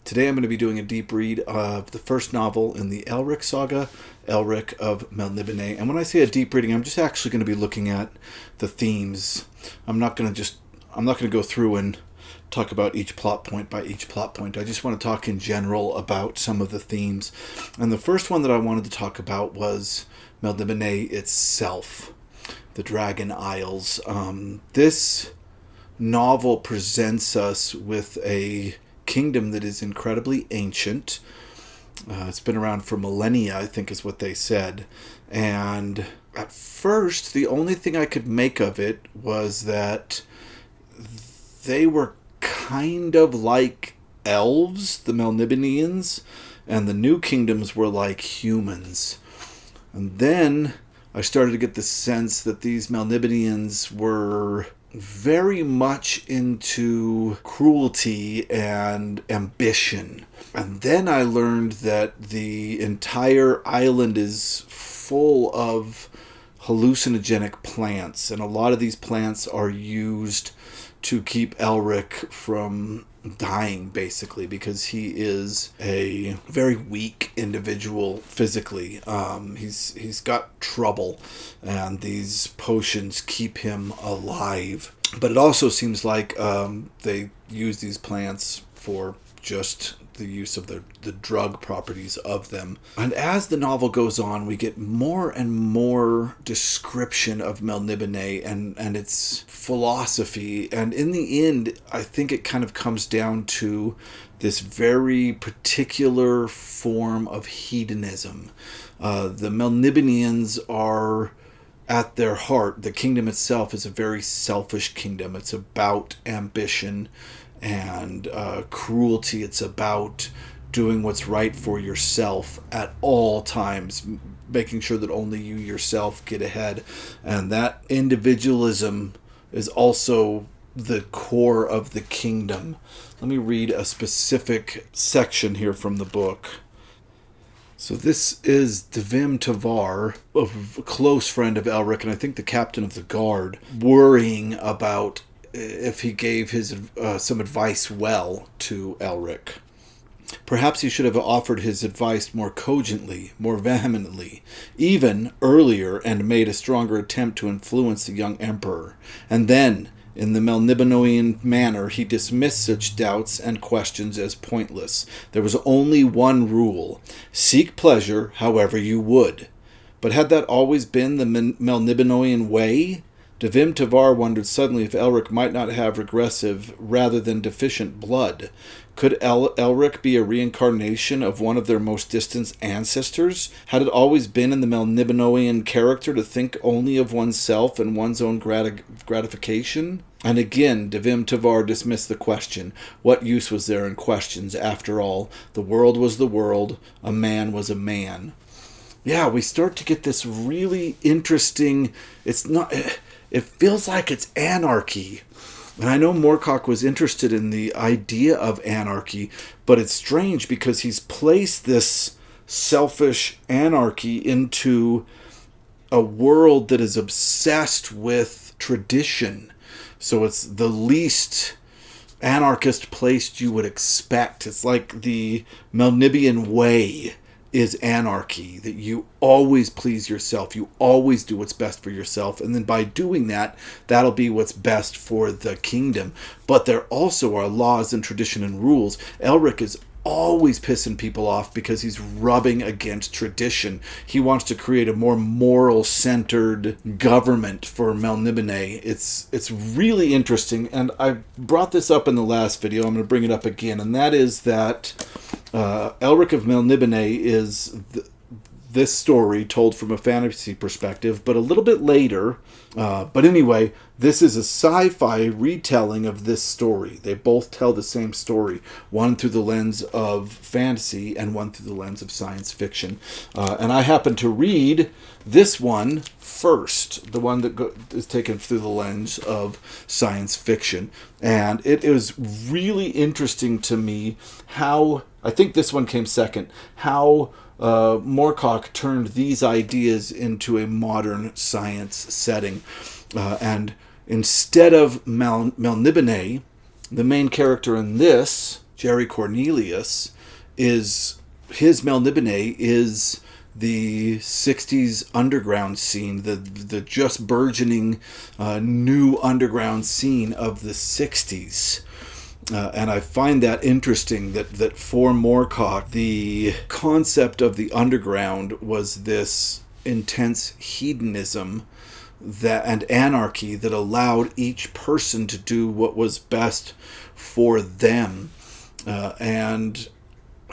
Today I'm going to be doing a deep read of the first novel in the Elric saga, Elric of Melniboné. And when I say a deep reading, I'm just actually going to be looking at the themes. I'm not going to go through and talk about each plot point by each plot point. I just want to talk in general about some of the themes. And the first one that I wanted to talk about was Melniboné itself, the Dragon Isles. This novel presents us with a kingdom that is incredibly ancient. It's been around for millennia, I think is what they said. And at first, the only thing I could make of it was that they were kind of like elves, the Melnibonéans, and the new kingdoms were like humans. And then I started to get the sense that these Melnibonéans were very much into cruelty and ambition. And then I learned that the entire island is full of hallucinogenic plants, and a lot of these plants are used to keep Elric from dying, basically, because he is a very weak individual physically. He's got trouble, and these potions keep him alive. But it also seems like they use these plants for just the use of the drug properties of them. And as the novel goes on, we get more and more description of Melniboné and its philosophy. And in the end, I think it kind of comes down to this very particular form of hedonism. The Melnibonéans are, at their heart, the kingdom itself is a very selfish kingdom. It's about ambition and cruelty. It's about doing what's right for yourself at all times, making sure that only you yourself get ahead. And that individualism is also the core of the kingdom. Let me read a specific section here from the book. So this is Devim Tavar, a close friend of Elric, and I think the captain of the guard, worrying about if he gave his some advice well to Elric. Perhaps he should have offered his advice more cogently, more vehemently, even earlier, and made a stronger attempt to influence the young emperor. And then, in the Melnibonéan manner, he dismissed such doubts and questions as pointless. There was only one rule: seek pleasure however you would. But had that always been the Melnibonéan way? Devim Tavar wondered suddenly if Elric might not have regressive rather than deficient blood. Could Elric be a reincarnation of one of their most distant ancestors? Had it always been in the Melnibonéan character to think only of oneself and one's own gratification? And again, Devim Tavar dismissed the question. What use was there in questions? After all, the world was the world, a man was a man. Yeah, we start to get this really interesting... It feels like it's anarchy. And I know Moorcock was interested in the idea of anarchy, but it's strange because he's placed this selfish anarchy into a world that is obsessed with tradition. So it's the least anarchist place you would expect. It's like the Melnibonéan way is anarchy, that you always please yourself, you always do what's best for yourself, and then by doing that, that'll be what's best for the kingdom. But there also are laws and tradition and rules. Elric is always pissing people off because he's rubbing against tradition. He wants to create a more moral-centered government for Melniboné. It's really interesting, and I brought this up in the last video. I'm going to bring it up again, and that is that Elric of Melniboné is this story told from a fantasy perspective, but a little bit later. But anyway, this is a sci-fi retelling of this story. They both tell the same story, one through the lens of fantasy and one through the lens of science fiction. And I happen to read this one first, the one that is taken through the lens of science fiction. And it is really interesting to me how, I think this one came second, how Moorcock turned these ideas into a modern science setting. And instead of Melniboné, the main character in this Jerry Cornelius, is his Melniboné is the 60s underground scene, the just burgeoning new underground scene of the 60s. And I find that interesting that for Moorcock, the concept of the underground was this intense hedonism and anarchy that allowed each person to do what was best for them. And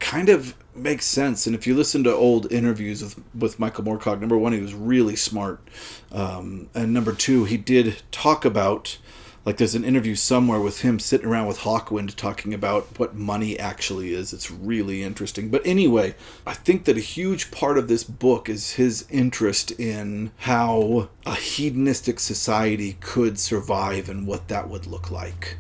kind of makes sense. And if you listen to old interviews with Michael Moorcock, number one, he was really smart. And number two, he did talk about, like, there's an interview somewhere with him sitting around with Hawkwind talking about what money actually is. It's really interesting. But anyway, I think that a huge part of this book is his interest in how a hedonistic society could survive and what that would look like.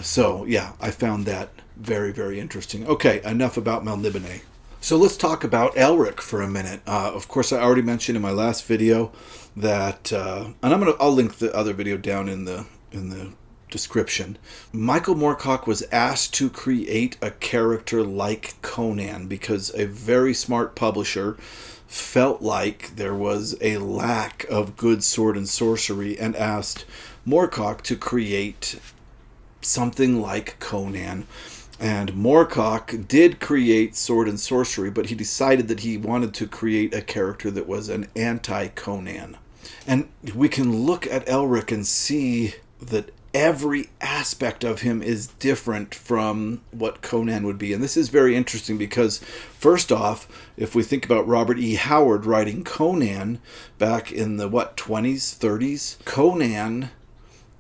So, yeah, I found that very, very interesting. Okay, enough about Melniboné. So let's talk about Elric for a minute. Of course, I already mentioned in my last video that, and I'll link the other video down in the description. Michael Moorcock was asked to create a character like Conan because a very smart publisher felt like there was a lack of good sword and sorcery and asked Moorcock to create something like Conan. And Moorcock did create sword and sorcery, but he decided that he wanted to create a character that was an anti-Conan. And we can look at Elric and see that every aspect of him is different from what Conan would be. And this is very interesting because, first off, if we think about Robert E. Howard writing Conan back in the, 20s, 30s, Conan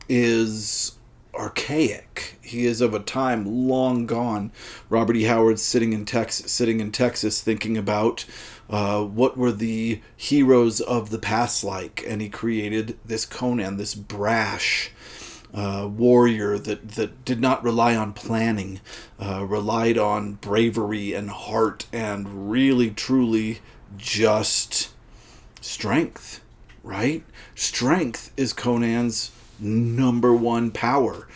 is archaic. He is of a time long gone. Robert E. Howard sitting in Texas thinking about what were the heroes of the past like, and he created this Conan, this brash warrior that did not rely on planning, relied on bravery and heart and really truly just strength, right? Strength is Conan's number one power,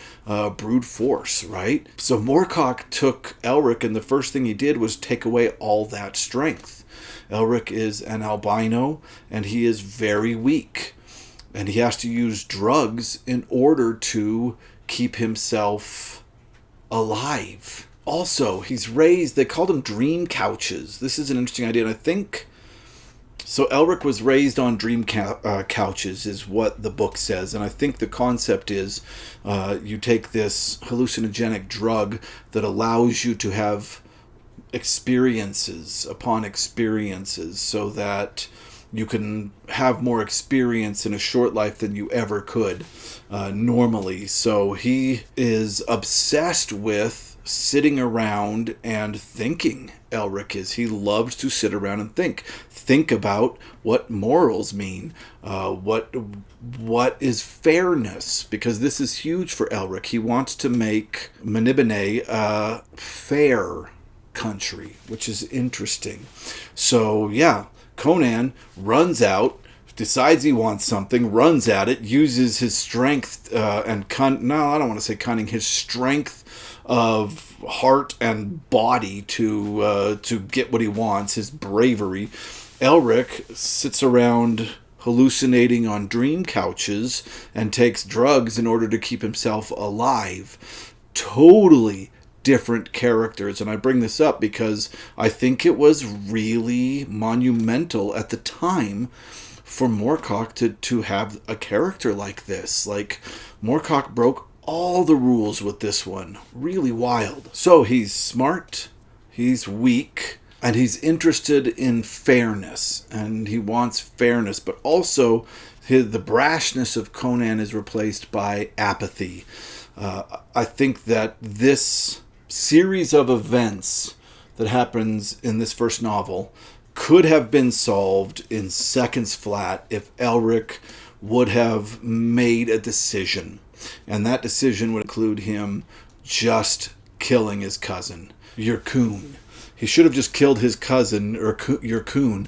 brute force, right? So Moorcock took Elric, and the first thing he did was take away all that strength. Elric is an albino, and he is very weak, and he has to use drugs in order to keep himself alive. Also, he's raised, they called him dream couches. This is an interesting idea, and I think so. Elric was raised on dream couches, is what the book says. And I think the concept is you take this hallucinogenic drug that allows you to have experiences upon experiences so that you can have more experience in a short life than you ever could normally. So he is obsessed with sitting around and thinking. Elric is. He loves to sit around and think about what morals mean, what is fairness, because this is huge for Elric. He wants to make Melniboné a fair country, which is interesting. So yeah, Conan runs out, decides he wants something, runs at it, uses his strength and no, I don't want to say cunning, his strength of heart and body to get what he wants, his bravery. Elric sits around hallucinating on dream couches and takes drugs in order to keep himself alive. Totally different characters. And I bring this up because I think it was really monumental at the time for Moorcock to have a character like this. Like, Moorcock broke all the rules with this one. Really wild. So he's smart, he's weak, and he's interested in fairness, and he wants fairness, but also the brashness of Conan is replaced by apathy. I think that this series of events that happens in this first novel could have been solved in seconds flat if Elric would have made a decision. And that decision would include him just killing his cousin, your coon. He should have just killed his cousin, or your coon,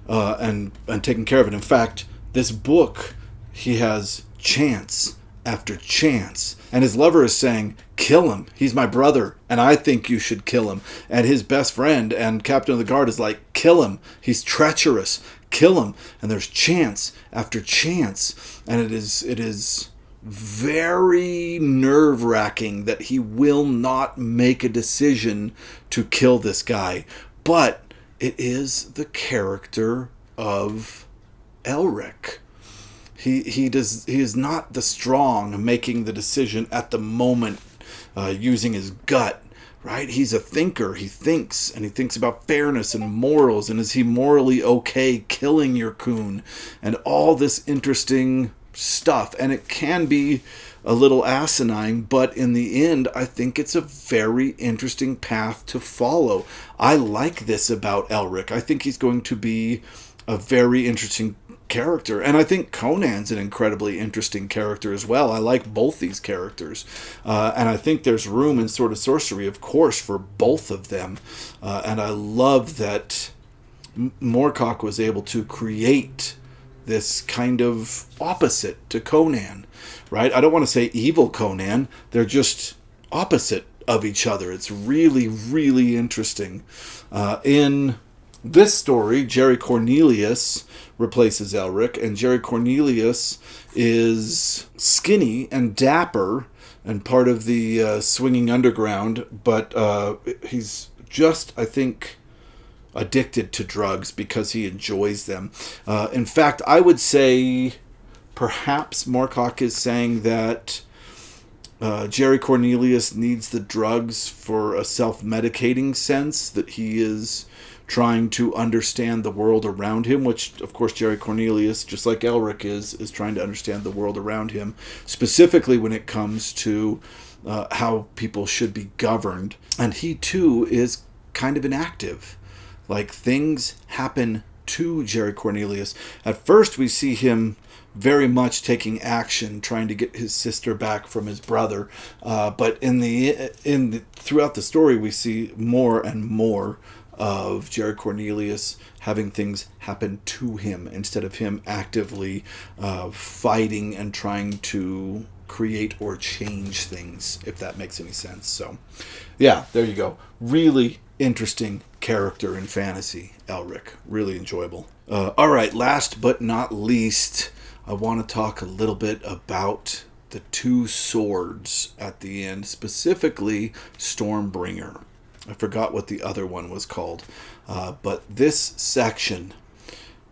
and taken care of it. In fact, this book, he has chance after chance. And his lover is saying, kill him. He's my brother, and I think you should kill him. And his best friend and captain of the guard is like, kill him. He's treacherous. Kill him. And there's chance after chance. And it is very nerve-wracking that he will not make a decision to kill this guy. But it is the character of Elric. He is not the strong making the decision at the moment, using his gut, right? He's a thinker. He thinks, and he thinks about fairness and morals, and is he morally okay killing your coon, and all this interesting stuff. And it can be a little asinine, but in the end, I think it's a very interesting path to follow. I like this about Elric. I think he's going to be a very interesting character, and I think Conan's an incredibly interesting character as well. I like both these characters, and I think there's room in Sword of Sorcery, of course, for both of them, and I love that Moorcock was able to create this kind of opposite to Conan, right? I don't want to say evil Conan, they're just opposite of each other. It's really, really interesting. In this story, Jerry Cornelius replaces Elric, and Jerry Cornelius is skinny and dapper and part of the swinging underground, but he's just, I think, addicted to drugs because he enjoys them. In fact, I would say perhaps Moorcock is saying that Jerry Cornelius needs the drugs for a self-medicating sense, that he is trying to understand the world around him, which, of course, Jerry Cornelius, just like Elric is trying to understand the world around him, specifically when it comes to how people should be governed. And he, too, is kind of inactive. Like, things happen to Jerry Cornelius. At first, we see him very much taking action, trying to get his sister back from his brother. But throughout the story, we see more and more of Jerry Cornelius having things happen to him instead of him actively fighting and trying to create or change things, if that makes any sense. So, yeah, there you go. Really interesting character in fantasy, Elric. Really enjoyable. All right, last but not least, I want to talk a little bit about the two swords at the end, specifically Stormbringer. I forgot what the other one was called. But this section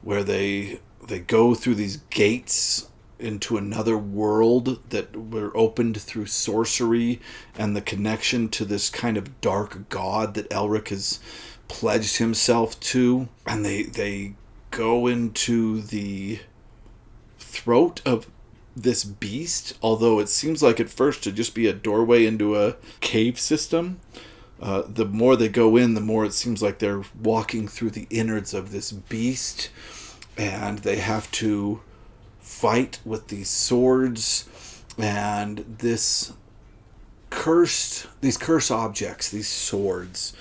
where they go through these gates into another world that were opened through sorcery, and the connection to this kind of dark god that Elric has pledged himself to, and they go into the throat of this beast, although it seems like at first to just be a doorway into a cave system. The more they go in, the more it seems like they're walking through the innards of this beast, and they have to fight with these swords and these cursed objects, these swords.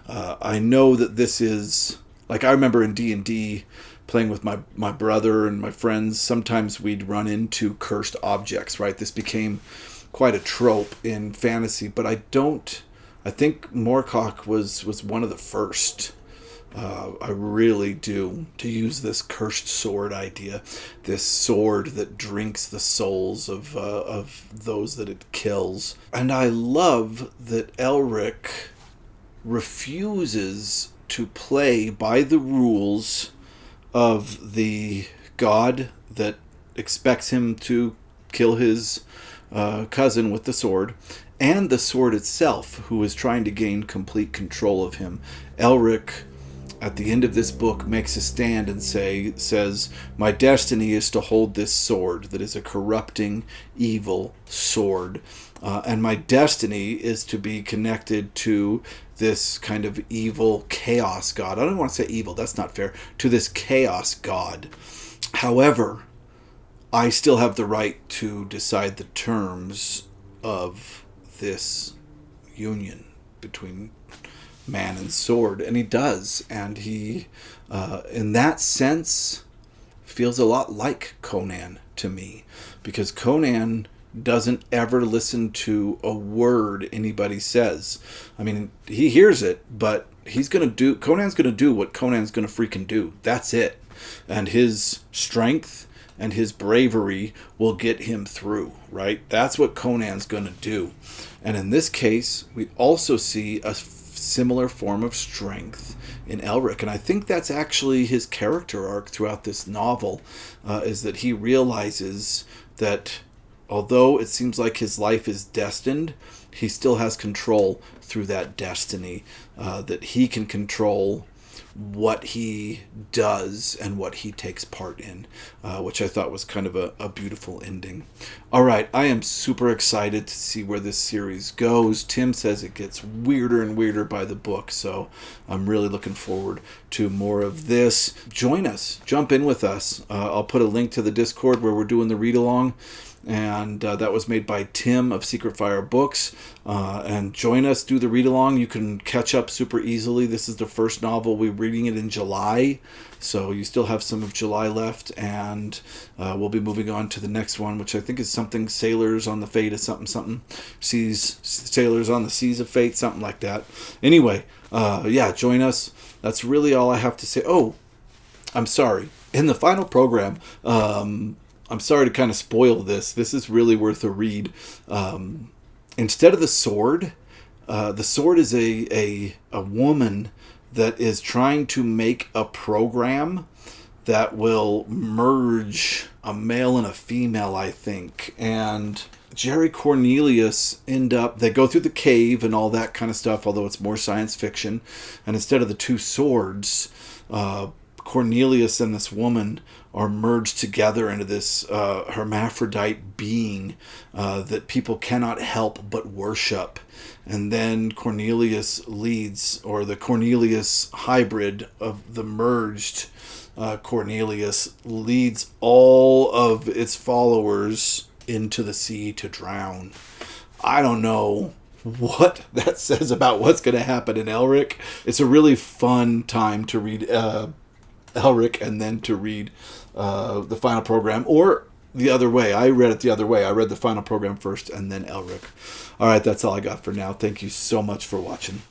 I know that this is, like, I remember in D&D playing with my brother and my friends, sometimes we'd run into cursed objects, right? This became quite a trope in fantasy, but I think Moorcock was one of the first. I really do, to use this cursed sword idea, this sword that drinks the souls of those that it kills. And I love that Elric refuses to play by the rules of the god that expects him to kill his cousin with the sword, and the sword itself, who is trying to gain complete control of him. Elric, at the end of this book, makes a stand and says, my destiny is to hold this sword that is a corrupting, evil sword. And my destiny is to be connected to this kind of evil chaos god. I don't want to say evil, that's not fair. To this chaos god. However, I still have the right to decide the terms of this union between man and sword, and he does, and he in that sense feels a lot like Conan to me, because Conan doesn't ever listen to a word anybody says. I mean, he hears it, but Conan's gonna do what Conan's gonna freaking do. That's it. And his strength and his bravery will get him through, right? That's what Conan's gonna do. And in this case, we also see a similar form of strength in Elric. And I think that's actually his character arc throughout this novel, is that he realizes that although it seems like his life is destined, he still has control through that destiny, that he can control what he does and what he takes part in, which I thought was kind of a beautiful ending. All right, I am super excited to see where this series goes. Tim says it gets weirder and weirder by the book, so I'm really looking forward to more of this. Join us, jump in with us. I'll put a link to the Discord where we're doing the read-along, and that was made by Tim of Secret Fire Books. And join us, do the read-along. You can catch up super easily. This is the first novel. We're reading it in July, so you still have some of July left, and we'll be moving on to the next one, which I think is something Sailors on the Fate of something. Sailors on the Seas of Fate, something like that. Anyway, yeah, join us. That's really all I have to say. Oh, I'm sorry. In the final program, I'm sorry to kind of spoil this. This is really worth a read. Instead of the sword is a woman that is trying to make a program that will merge a male and a female, I think. And Jerry Cornelius they go through the cave and all that kind of stuff, although it's more science fiction. And instead of the two swords, Cornelius and this woman are merged together into this hermaphrodite being that people cannot help but worship. And then Cornelius leads, or the Cornelius hybrid of the merged Cornelius leads all of its followers into the sea to drown. I don't know what that says about what's going to happen in Elric. It's a really fun time to read Elric and then to read the final program, or the other way. I read it the other way. I read the final program first and then Elric. All right, that's all I got for now. Thank you so much for watching.